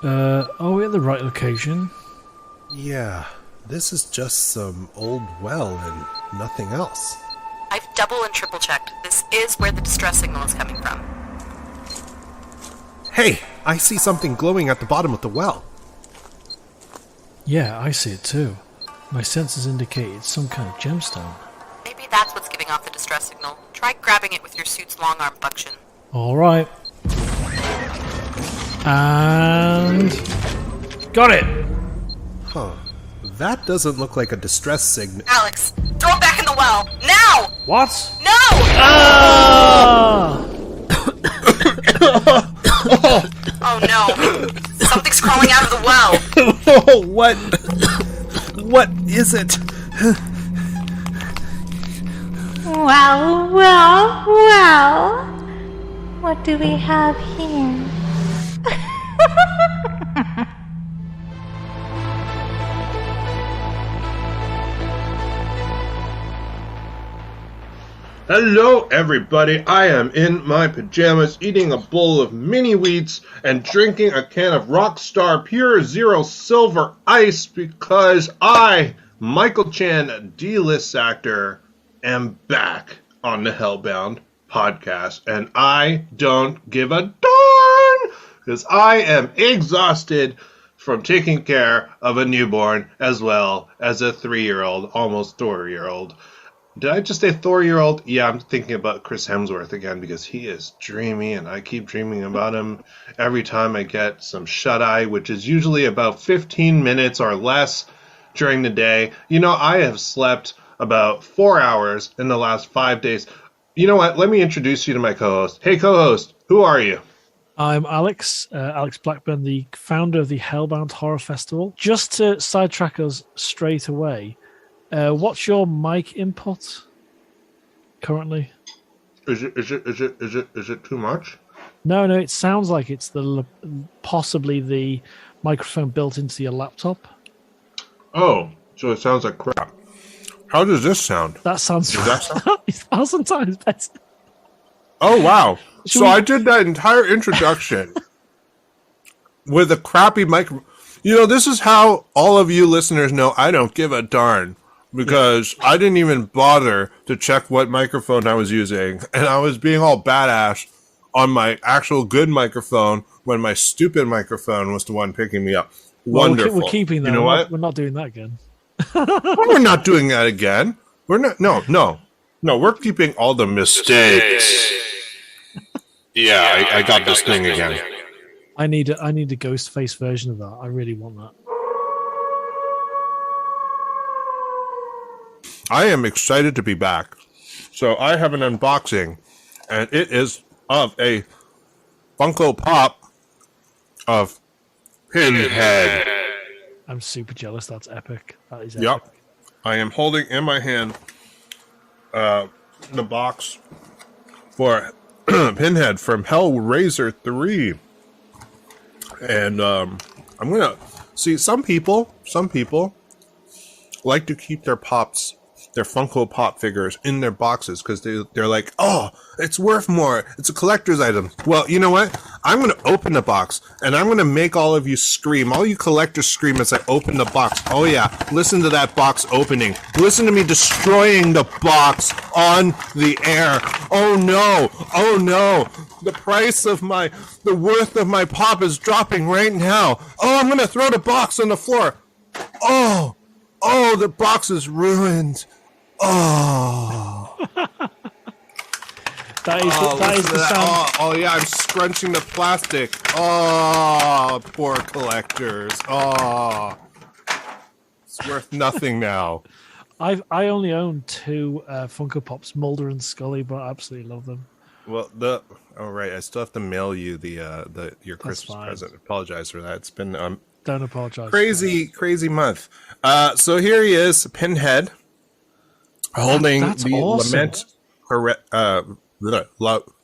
Are we at the right location? Yeah, this is just some old well and nothing else. I've double and triple checked. This is where the distress signal is coming from. Hey, I see something glowing at the bottom of the well. Yeah, I see it too. My sensors indicate it's some kind of gemstone. Maybe that's what's giving off the distress signal. Try grabbing it with your suit's long arm function. Alright. And... got it! Huh. That doesn't look like a distress signal. Alex, throw it back in the well! Now! What? No! Ah! Oh no. Something's crawling out of the well. Oh, what? What is it? Well, well, well. What do we have here? Hello everybody, I am in my pajamas eating a bowl of mini wheats and drinking a can of Rockstar Pure Zero Silver Ice because I, Michael Chan, D-list actor, am back on the Hellbound Podcast, and I don't give a darn because I am exhausted from taking care of a newborn as well as a 3-year-old, almost 4-year-old. Did I just say Thor-year-old? Yeah, I'm thinking about Chris Hemsworth again because he is dreamy and I keep dreaming about him every time I get some shut-eye, which is usually about 15 minutes or less during the day. You know, I have slept about 4 hours in the last 5 days. You know what? Let me introduce you to my co-host. Hey, co-host, who are you? I'm Alex Blackburn, the founder of the Hellbound Horror Festival. Just to sidetrack us straight away, what's your mic input currently? Is it too much? No, it sounds like it's possibly the microphone built into your laptop. Oh, so it sounds like crap. How does this sound? That sounds Does that sound? 1,000 times better. Oh, wow. Should So we- I did that entire introduction with a crappy microphone. You know, this is how all of you listeners know I don't give a darn. Because I didn't even bother to check what microphone I was using. And I was being all badass on my actual good microphone when my stupid microphone was the one picking me up. Well, Wonderful. we're keeping that. You know what? We're not doing that again. We're not doing that again. We're not. No. We're keeping all the mistakes. Yeah, I got this thing again. I need a ghost face version of that. I really want that. I am excited to be back. So I have an unboxing, and it is of a Funko Pop of Pinhead. I'm super jealous. That's epic. That is epic. Yep. I am holding in my hand the box for Pinhead from Hellraiser 3. And I'm going to see some people like to keep their Funko Pop figures in their boxes because they're like, oh, it's worth more. It's a collector's item. Well, you know what? I'm going to open the box and I'm going to make all of you scream. All you collectors scream as I open the box. Oh, yeah. Listen to that box opening. Listen to me destroying the box on the air. Oh, no. Oh, no. The worth of my pop is dropping right now. Oh, I'm going to throw the box on the floor. Oh, the box is ruined. Oh. That is the sound. Oh, yeah, I'm scrunching the plastic. Oh, poor collectors. Oh. It's worth nothing now. I only own 2 Funko Pops, Mulder and Scully, but I absolutely love them. Well, right, I still have to mail you your Christmas present. Apologize for that. It's been Don't apologize. crazy month. So here he is, Pinhead, holding That's the awesome.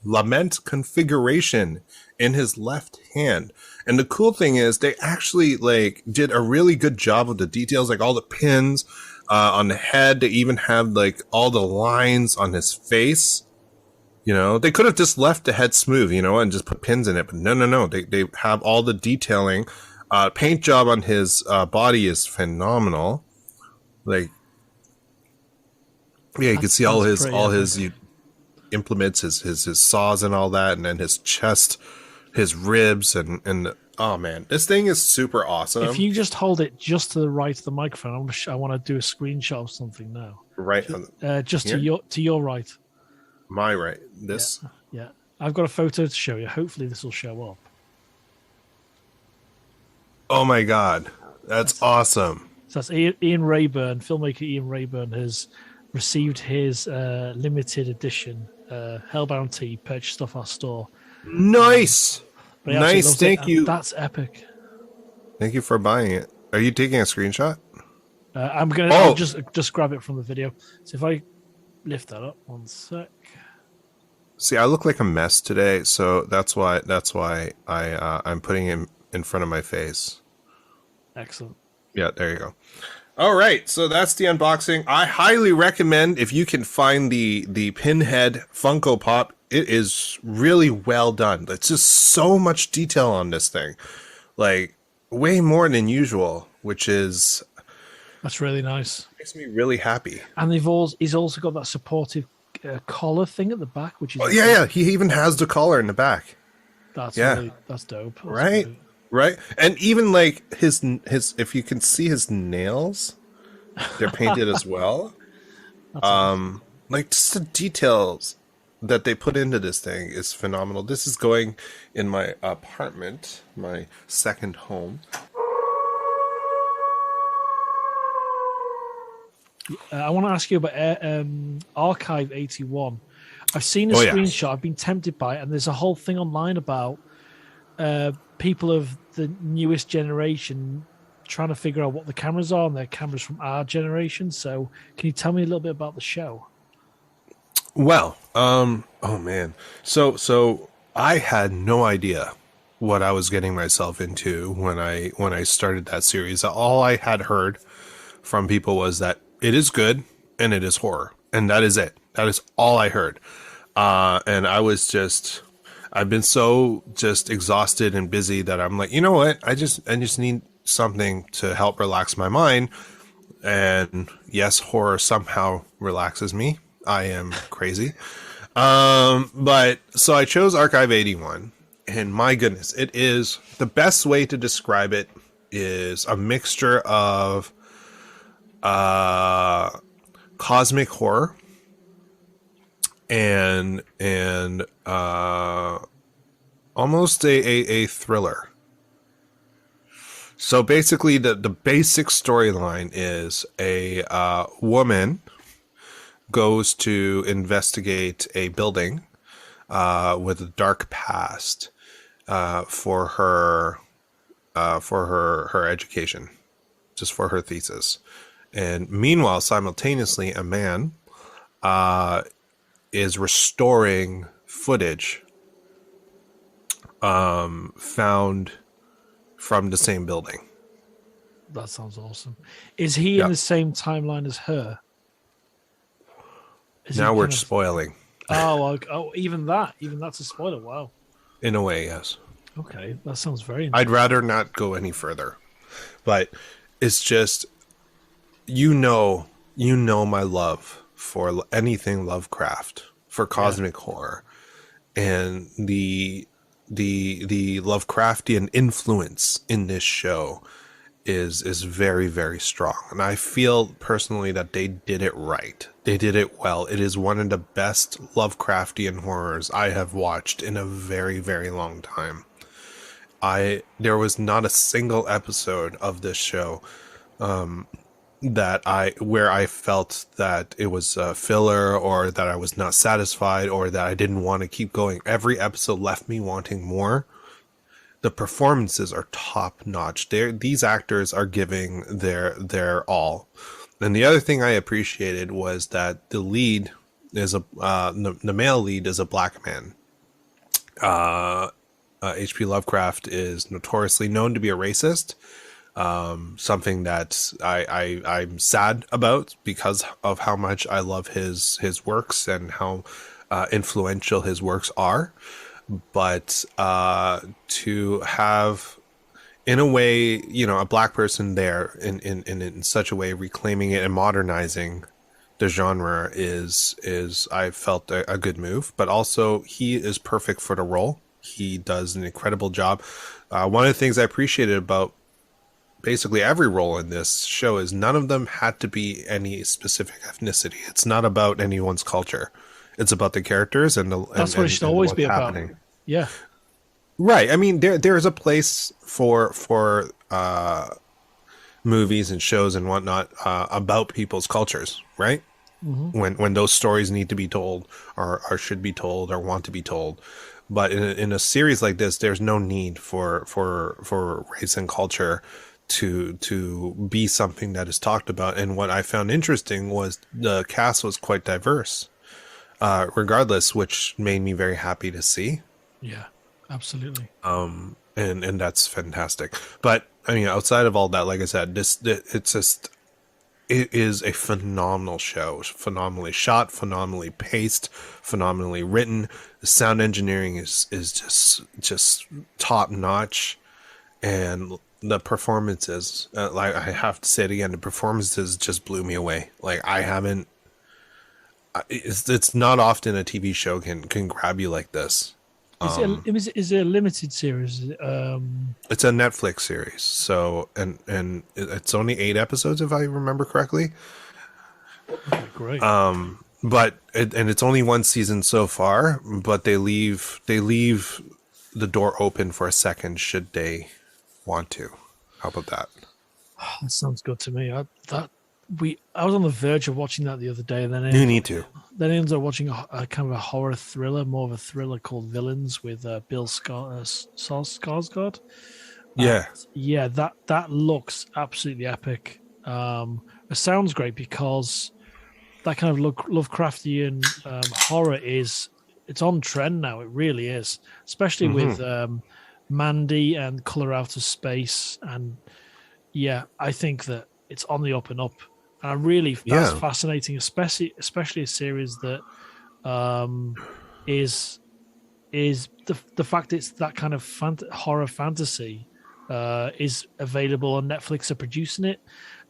lament configuration in his left hand. And the cool thing is they actually did a really good job of the details, like all the pins on the head. They even have all the lines on his face. You know, they could have just left the head smooth, and just put pins in it. But no. They have all the detailing Paint job on his body is phenomenal. Like, yeah, you can see all his implements, his saws and all that, and then his chest, his ribs, and oh man, this thing is super awesome. If you just hold it just to the right of the microphone, I want to do a screenshot of something now. Right, just to your right. My right. This. Yeah, I've got a photo to show you. Hopefully, this will show up. Oh my god, that's awesome. So that's Ian Rayburn, filmmaker Ian Rayburn, has received his limited edition Hellbound tee purchased off our store. Nice. Nice, thank you. That's epic. Thank you for buying it. Are you taking a screenshot? I'll just grab it from the video. So if I lift that up, 1 sec. See, I look like a mess today, so that's why I'm putting him in front of my face. Excellent. Yeah, there you go. All right, so that's the unboxing. I highly recommend if you can find the Pinhead Funko Pop. It is really well done. It's just so much detail on this thing, like way more than usual, which is that's really nice. Makes me really happy. And he's also got that supportive collar thing at the back, which is yeah. He even has the collar in the back. That's that's dope. That's right. Great. Right, and even like his if you can see his nails, they're painted as well. Awesome. Like just the details that they put into this thing is phenomenal. This is going in my apartment, my second home. I want to ask you about Archive 81. I've seen a screenshot. I've been tempted by it, and there's a whole thing online about people of the newest generation trying to figure out what the cameras are, and they're cameras from our generation. So can you tell me a little bit about the show? Well, oh man. So I had no idea what I was getting myself into when I started that series. All I had heard from people was that it is good and it is horror, and that is it. That is all I heard. And I've been so just exhausted and busy that I'm like, you know what? I just need something to help relax my mind. And yes, horror somehow relaxes me. I am crazy. But so I chose Archive 81, and my goodness, it is the best way to describe it is a mixture of cosmic horror and almost a thriller. So basically the basic storyline is a woman goes to investigate a building with a dark past for her education, just for her thesis. And meanwhile, simultaneously, a man is restoring footage found from the same building. That sounds awesome. Is he in the same timeline as her? Now we're spoiling. Oh, even that's a spoiler. Wow. In a way, yes. Okay, that sounds very nice. I'd rather not go any further, but it's just, you know my love for anything Lovecraft, for cosmic horror, and the Lovecraftian influence in this show is very, very strong. And I feel personally that they did it right. They did it well. It is one of the best Lovecraftian horrors I have watched in a very, very long time. There was not a single episode of this show where I felt that it was a filler, or that I was not satisfied, or that I didn't want to keep going. Every episode left me wanting more. The performances are top notch. These actors are giving their all. And the other thing I appreciated was that the lead is the male lead is a black man. H.P. Lovecraft is notoriously known to be a racist. Something that I'm sad about because of how much I love his works and how influential his works are. But to have in a way, you know, a black person there in such a way reclaiming it and modernizing the genre is I felt a good move, but also he is perfect for the role. He does an incredible job. One of the things I appreciated about basically every role in this show is none of them had to be any specific ethnicity. It's not about anyone's culture. It's about the characters and that's what it should always be about. Yeah. Right. I mean, there's a place for movies and shows and whatnot about people's cultures, right? Mm-hmm. When those stories need to be told or should be told or want to be told. But in a series like this, there's no need for race and culture to be something that is talked about. And what I found interesting was the cast was quite diverse, regardless, which made me very happy to see. Yeah, absolutely. And that's fantastic. But I mean, outside of all that, like I said, it is a phenomenal show, phenomenally shot, phenomenally paced, phenomenally written. The sound engineering is just top notch, and the performances, like I have to say it again, the performances just blew me away. Like it's not often a TV show can grab you like this. Is it a limited series? It's a Netflix series, so and it's only 8 episodes if I remember correctly. Okay, great. But it's only 1 season so far, but they leave the door open for a second should they want to. How about that? That sounds good to me. I was on the verge of watching that the other day, and then you need to. Then I ended up watching a kind of a horror thriller, more of a thriller called Villains with Bill Skarsgård. Yeah, that looks absolutely epic. It sounds great because that kind of Lovecraftian horror it's on trend now. It really is, especially with Mandy and Color Out of Space, and yeah, I think that it's on the up and up. And that's fascinating, especially a series that is the fact it's that kind of horror fantasy is available on Netflix. Are producing it,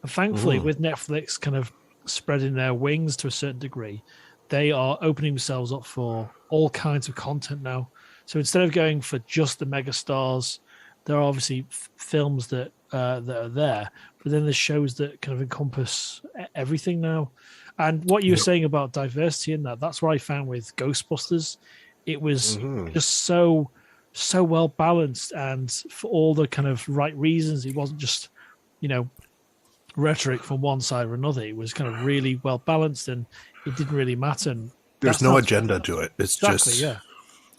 and thankfully, with Netflix kind of spreading their wings to a certain degree, they are opening themselves up for all kinds of content now. So instead of going for just the megastars, there are obviously films that are there, but then there's shows that kind of encompass everything now. And what you were saying about diversity in that's what I found with Ghostbusters. It was just so well balanced, and for all the kind of right reasons. It wasn't just, rhetoric from one side or another. It was kind of really well balanced, and it didn't really matter. And there's no agenda to it. It's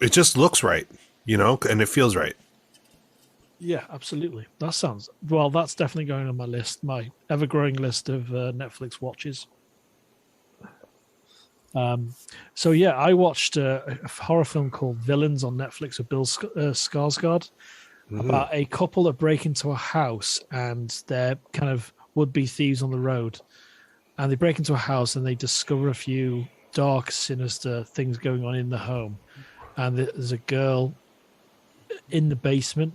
it just looks right, and it feels right. Yeah, absolutely. That's definitely going on my list, my ever-growing list of Netflix watches. So yeah, I watched a horror film called Villains on Netflix with Bill Skarsgård about a couple that break into a house, and they're kind of would-be thieves on the road. And they break into a house and they discover a few dark, sinister things going on in the home. And there's a girl in the basement,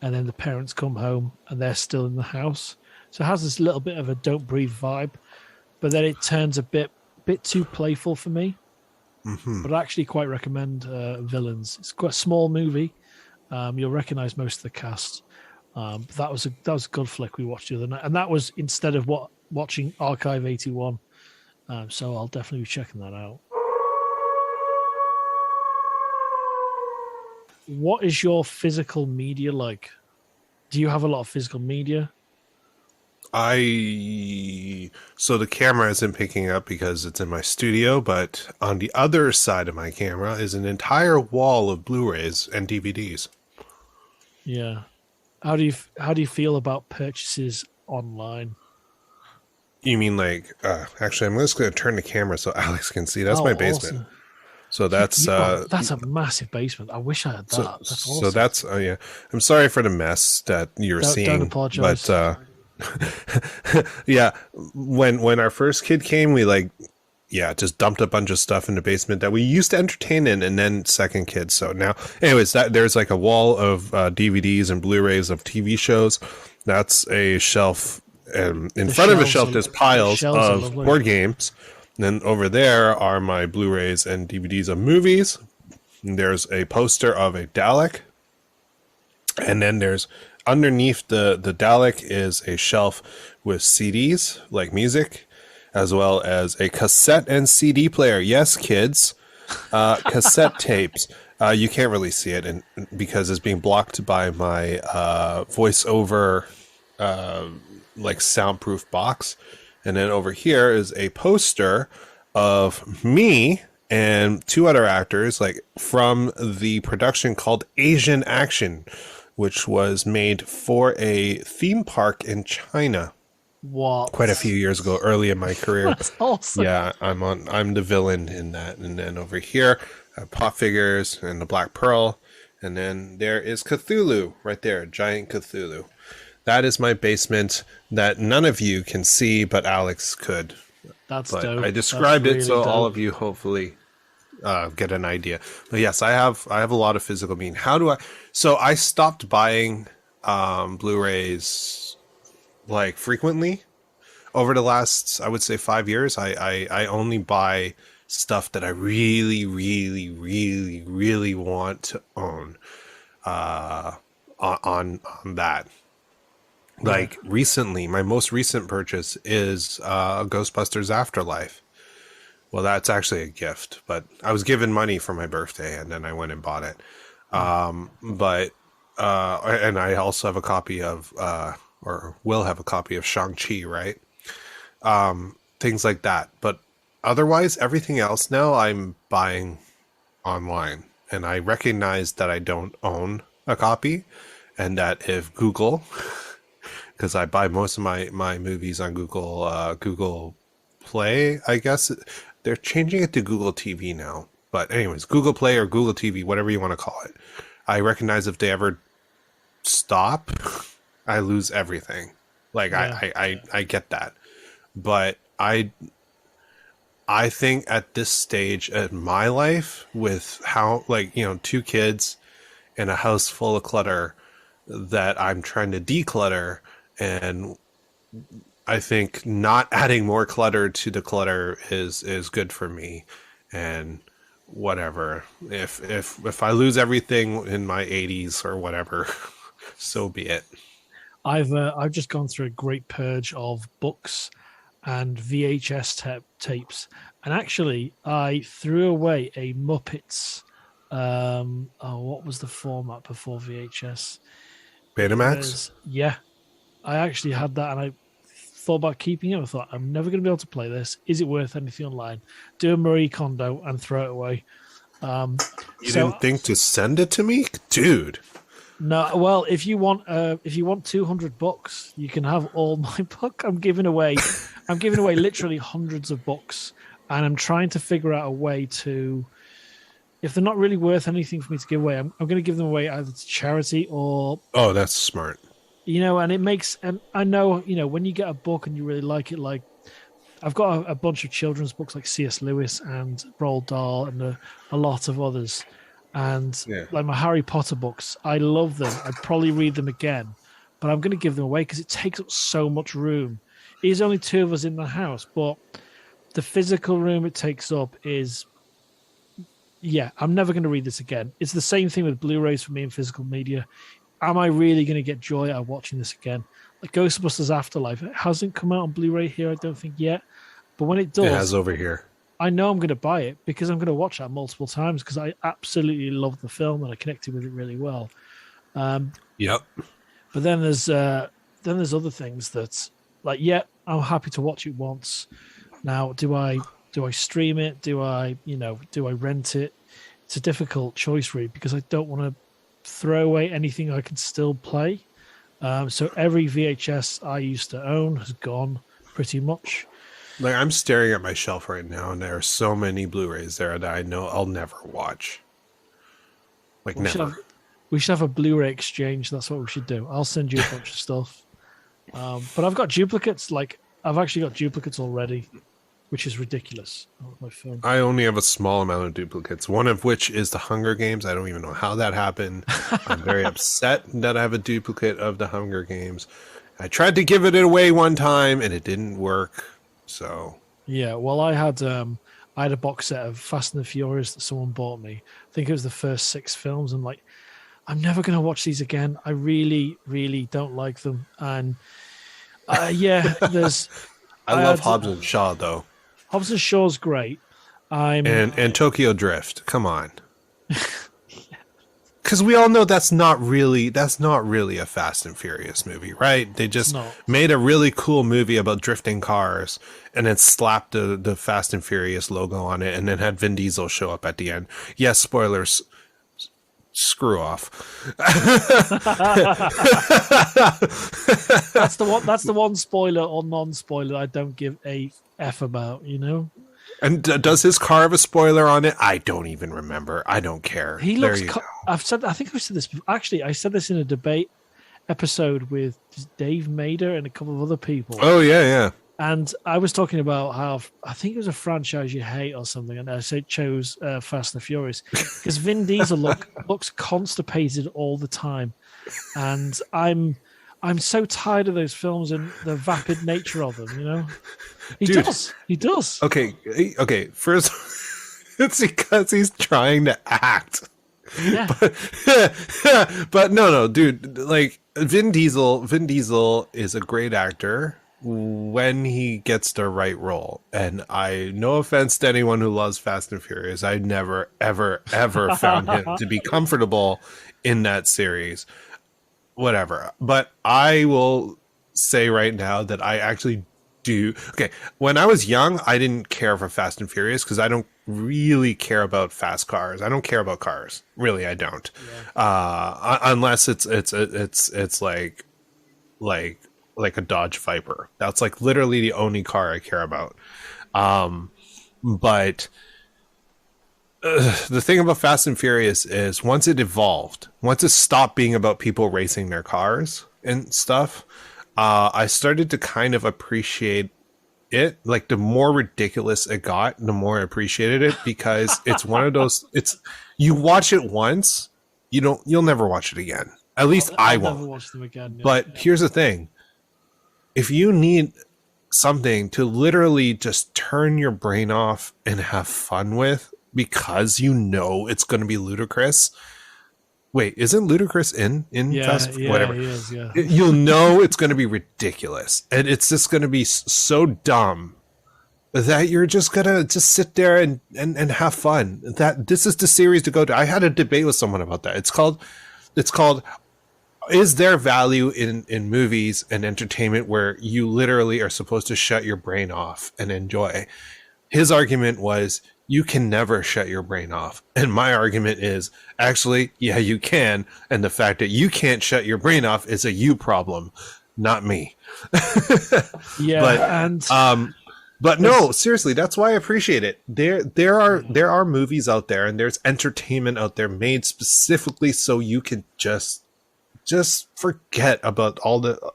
and then the parents come home and they're still in the house. So it has this little bit of a Don't Breathe vibe, but then it turns a bit too playful for me. But I actually quite recommend Villains. It's quite a small movie. You'll recognize most of the cast. But that was a good flick we watched the other night, and that was instead of watching Archive 81. So I'll definitely be checking that out. What is your physical media like? Do you have a lot of physical media? So the camera isn't picking up because it's in my studio, but on the other side of my camera is an entire wall of Blu-rays and DVDs. Yeah. How do you feel about purchases online? You mean like actually I'm just going to turn the camera so Alex can see. That's my basement. Awesome. So that's a massive basement. I wish I had that. That's awesome. So that's yeah. I'm sorry for the mess that you're seeing. Don't apologize. But yeah, when our first kid came, we like just dumped a bunch of stuff in the basement that we used to entertain in, and then second kids. So now, anyways, there's like a wall of DVDs and Blu-rays of TV shows. That's a shelf, and in front of a shelf there's piles of board games. And then over there are my Blu-rays and DVDs of movies. And there's a poster of a Dalek, and then there's underneath the Dalek is a shelf with CDs, like music, as well as a cassette and CD player. Yes, kids, cassette tapes. You can't really see it because it's being blocked by my voiceover, like soundproof box. And then over here is a poster of me and two other actors, like from the production called Asian Action, which was made for a theme park in China. What? Quite a few years ago, early in my career. That's awesome. Yeah, I'm the villain in that. And then over here, Pop Figures and the Black Pearl. And then there is Cthulhu right there, giant Cthulhu. That is my basement that none of you can see, but Alex could. That's but dope. I described really it so dope. all of you hopefully get an idea. But yes, I have a lot of physical meaning. How do I? So I stopped buying Blu-rays like frequently over the last, I would say, 5 years. I only buy stuff that I really, really, really, really want to own on that. Like recently, my most recent purchase is Ghostbusters Afterlife. Well, that's actually a gift, but I was given money for my birthday and then I went and bought it. And I also have a copy of, or will have a copy of Shang-Chi, right? Things like that. But otherwise, everything else now I'm buying online. And I recognize that I don't own a copy, and that if Google, because I buy most of my movies on Google Play, I guess. They're changing it to Google TV now. But anyways, Google Play or Google TV, whatever you want to call it. I recognize if they ever stop, I lose everything. Like, yeah. I get that. But I think at this stage in my life, with how, like, you know, 2 kids and a house full of clutter, that I'm trying to declutter, and I think not adding more clutter to the clutter is good for me. And whatever, if I lose everything in my 80s or whatever, so be it. I've just gone through a great purge of books and VHS tapes, and actually I threw away a Muppets. What was the format before VHS? Betamax? Yeah, I actually had that, and I thought about keeping it. I thought, I'm never going to be able to play this. Is it worth anything online? Do a Marie Kondo and throw it away. You didn't think to send it to me, dude? No. Well, if you want $200, you can have all my book. I'm giving away literally hundreds of books, and I'm trying to figure out a way to, if they're not really worth anything for me to give away, I'm going to give them away either to charity or. Oh, that's smart. You know, and it makes, and I know, you know, when you get a book and you really like it, like I've got a bunch of children's books like C.S. Lewis and Roald Dahl and a lot of others. And like my Harry Potter books, I love them. I'd probably read them again, but I'm going to give them away because it takes up so much room. There's only 2 of us in the house, but the physical room it takes up is, I'm never going to read this again. It's the same thing with Blu-rays for me and physical media. Am I really going to get joy out of watching this again? Like Ghostbusters Afterlife, it hasn't come out on Blu-ray here, I don't think yet. But when it does, it has over here. I know I'm going to buy it because I'm going to watch that multiple times because I absolutely love the film and I connected with it really well. Yep. But then there's other things that, like, I'm happy to watch it once. Now, do I stream it? Do I rent it? It's a difficult choice, really, because I don't want to throw away anything I can still play. So every VHS I used to own has gone pretty much. Like, I'm staring at my shelf right now, and there are so many Blu-rays there that I know I'll never watch. Like, never. We should have a Blu-ray exchange. That's what we should do. I'll send you a bunch of stuff. But I've got duplicates. Like, I've actually got duplicates already, which is ridiculous. My phone. I only have a small amount of duplicates, one of which is the Hunger Games. I don't even know how that happened. I'm very upset that I have a duplicate of the Hunger Games. I tried to give it away one time and it didn't work. So yeah, well, I had a box set of Fast and the Furious that someone bought me. I think it was the first 6 films. I'm like, I'm never going to watch these again. I really, really don't like them. And there's. I love Hobbs and Shaw though. Hobbs and Shaw's great. And Tokyo Drift. Come on. Because we all know that's not really a Fast and Furious movie, right? They just made a really cool movie about drifting cars and then slapped the Fast and Furious logo on it and then had Vin Diesel show up at the end. Yes, spoilers. Screw off. That's the one spoiler or non-spoiler I don't give a F about, you know? And does his car have a spoiler on it? I don't even remember. I don't care. He looks. I think I've said this. Actually, I said this in a debate episode with Dave Mader and a couple of other people. Oh yeah. And I was talking about how I think it was a franchise you hate or something, and I chose Fast and the Furious because Vin Diesel looks constipated all the time, and I'm so tired of those films and the vapid nature of them. You know, he does. Okay. First, it's because he's trying to act. Yeah. But no, dude. Like Vin Diesel is a great actor when he gets the right role. And no offense to anyone who loves Fast and Furious, I never, ever, ever found him to be comfortable in that series. Whatever. But I will say right now that I actually do. Okay. When I was young, I didn't care for Fast and Furious because I don't really care about fast cars. I don't care about cars. Really, I don't. Yeah. Unless it's like a Dodge Viper. That's like literally the only car I care about. But the thing about Fast and Furious is once it stopped being about people racing their cars and stuff, I started to kind of appreciate it. Like the more ridiculous it got, the more I appreciated it because it's one of those, you watch it once, you'll never watch it again. At least I won't. Never watch them again. But here's the thing. If you need something to literally just turn your brain off and have fun with because you know it's going to be ludicrous. Wait, isn't Ludacris in Fast? Whatever. He is, yeah. You'll know it's going to be ridiculous. And it's just going to be so dumb that you're just going to just sit there and have fun. That this is the series to go to. I had a debate with someone about that. It's called is there value in movies and entertainment where you literally are supposed to shut your brain off and enjoy? His argument was you can never shut your brain off. And my argument is actually, yeah, you can. And the fact that you can't shut your brain off is a you problem, not me. Yeah. But no, seriously, that's why I appreciate it. There are movies out there and there's entertainment out there made specifically so you can just forget about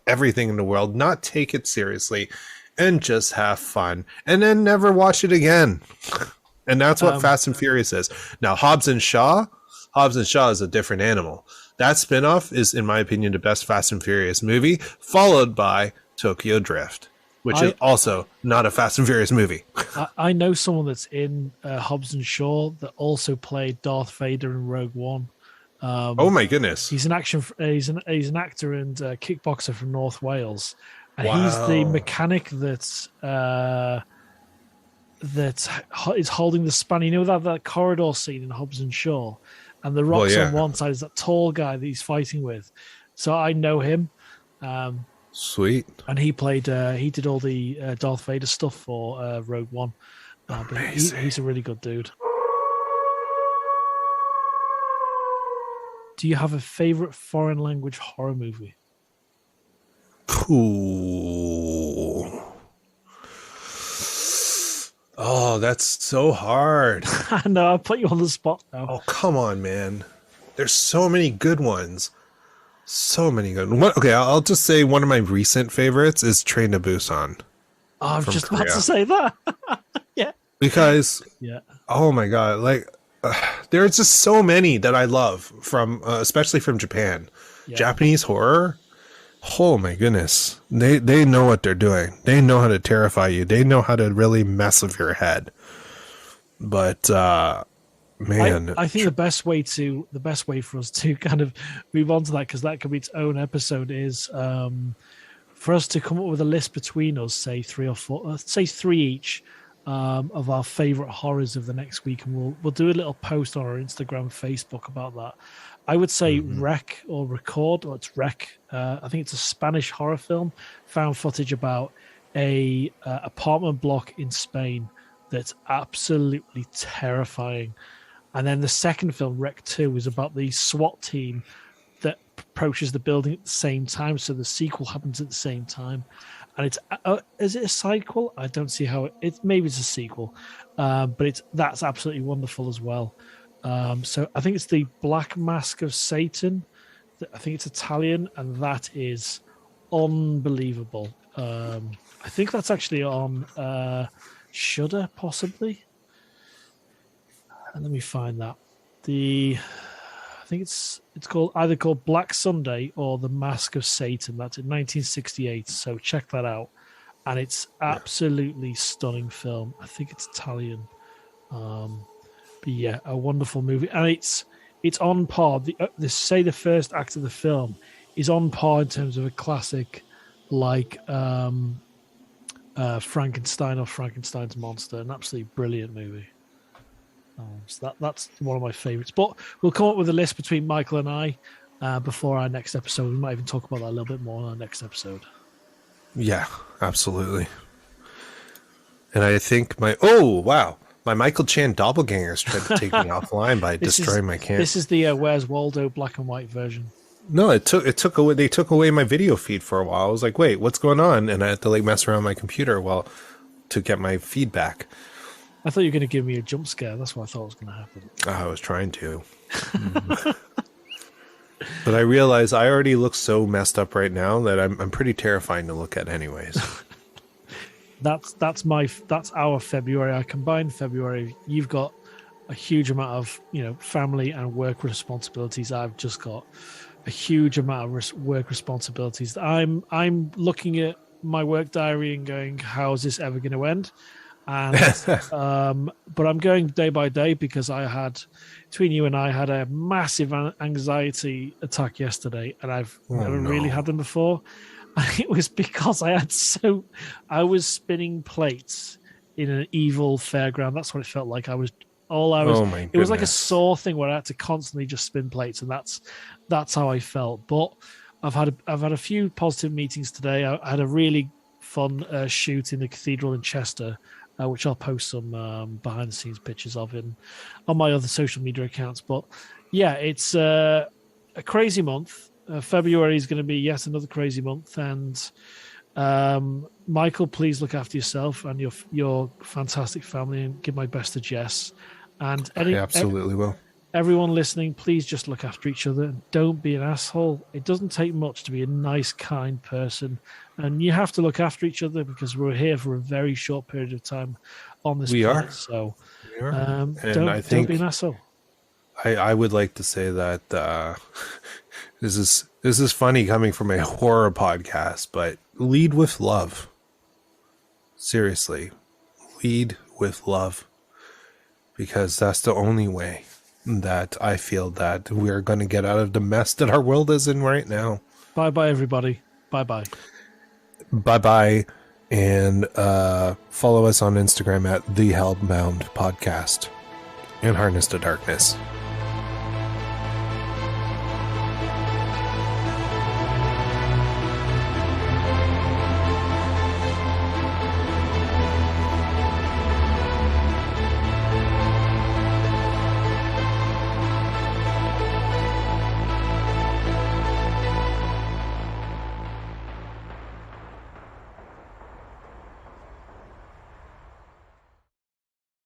everything in the world, not take it seriously, and just have fun, and then never watch it again. And that's what Fast and Furious is. Now, Hobbs and Shaw is a different animal. That spinoff is, in my opinion, the best Fast and Furious movie, followed by Tokyo Drift, which is also not a Fast and Furious movie. I know someone that's in Hobbs and Shaw that also played Darth Vader in Rogue One. Oh my goodness! He's an actor and kickboxer from North Wales, and wow. He's the mechanic that is holding the span. You know that corridor scene in Hobbs and Shaw, and the Rock's on one side is that tall guy that he's fighting with. So I know him. Sweet. And he did all the Darth Vader stuff for Rogue One. But he's a really good dude. Do you have a favorite foreign language horror movie? Ooh. Oh, that's so hard. No, I'll put you on the spot now. Oh, come on, man. There's so many good ones. So many good ones. Okay, I'll just say one of my recent favorites is Train to Busan. I'm from just about Korea. to say that. Yeah. Because Yeah. oh my god, like there's just so many that I love from especially from Japan. Yeah. Japanese horror. Oh my goodness. They know what they're doing. They know how to terrify you. They know how to really mess with your head. But man, I think the best way for us to kind of move on to that, because that could be its own episode, is for us to come up with a list between us, say 3 or 4, say 3 each, of our favorite horrors of the next week, and we'll do a little post on our Instagram, Facebook about that. I would say Rec or Record, or it's Rec. I think it's a Spanish horror film, found footage about a apartment block in Spain that's absolutely terrifying. And then the second film, Rec 2, is about the SWAT team that approaches the building at the same time. So the sequel happens at the same time. And it's is it a sequel? I don't see how maybe it's a sequel, but that's absolutely wonderful as well. So I think it's the Black Mask of Satan. I think it's Italian, and that is unbelievable. I think that's actually on Shudder, possibly. And let me find that. I think it's either called Black Sunday or The Mask of Satan. That's in 1968. So check that out, and it's absolutely stunning film. I think it's Italian. But yeah, a wonderful movie, and it's on par. The first act of the film is on par in terms of a classic, like Frankenstein or Frankenstein's Monster, an absolutely brilliant movie. So that's one of my favorites. But we'll come up with a list between Michael and I before our next episode. We might even talk about that a little bit more on our next episode. yeah, absolutely. And I think my Michael Chan doppelgangers tried to take me offline by destroying my camera. This is the Where's Waldo black and white version. No, they took away my video feed for a while. I was like, wait, what's going on? And I had to like mess around my computer to get my feedback. I thought you were going to give me a jump scare. That's what I thought was going to happen. I was trying to. But I realized I already look so messed up right now that I'm pretty terrifying to look at anyways. That's our February. I combined February. You've got a huge amount of family and work responsibilities. I've just got a huge amount of work responsibilities. I'm looking at my work diary and going, how is this ever going to end? And but I'm going day by day, because between you and I had a massive anxiety attack yesterday, and I've never really had them before. And it was because I was spinning plates in an evil fairground. That's what it felt like. It was like a saw thing where I had to constantly just spin plates, and that's how I felt. But I've had a few positive meetings today. I had a really fun shoot in the cathedral in Chester, which I'll post some behind the scenes pictures of on my other social media accounts. But yeah, it's a crazy month. February is going to be yet another crazy month, and Michael, please look after yourself and your fantastic family, and give my best to Jess. And I absolutely will. Everyone listening, please just look after each other and don't be an asshole. It doesn't take much to be a nice, kind person, and you have to look after each other, because we're here for a very short period of time on this planet. So don't be an asshole. I would like to say that this is funny coming from a horror podcast, but lead with love. Seriously, lead with love, because that's the only way that I feel that we're going to get out of the mess that our world is in right now. Bye-bye, everybody. Bye-bye. Bye-bye. And follow us on Instagram at the Hellbound Podcast and Harness to Darkness.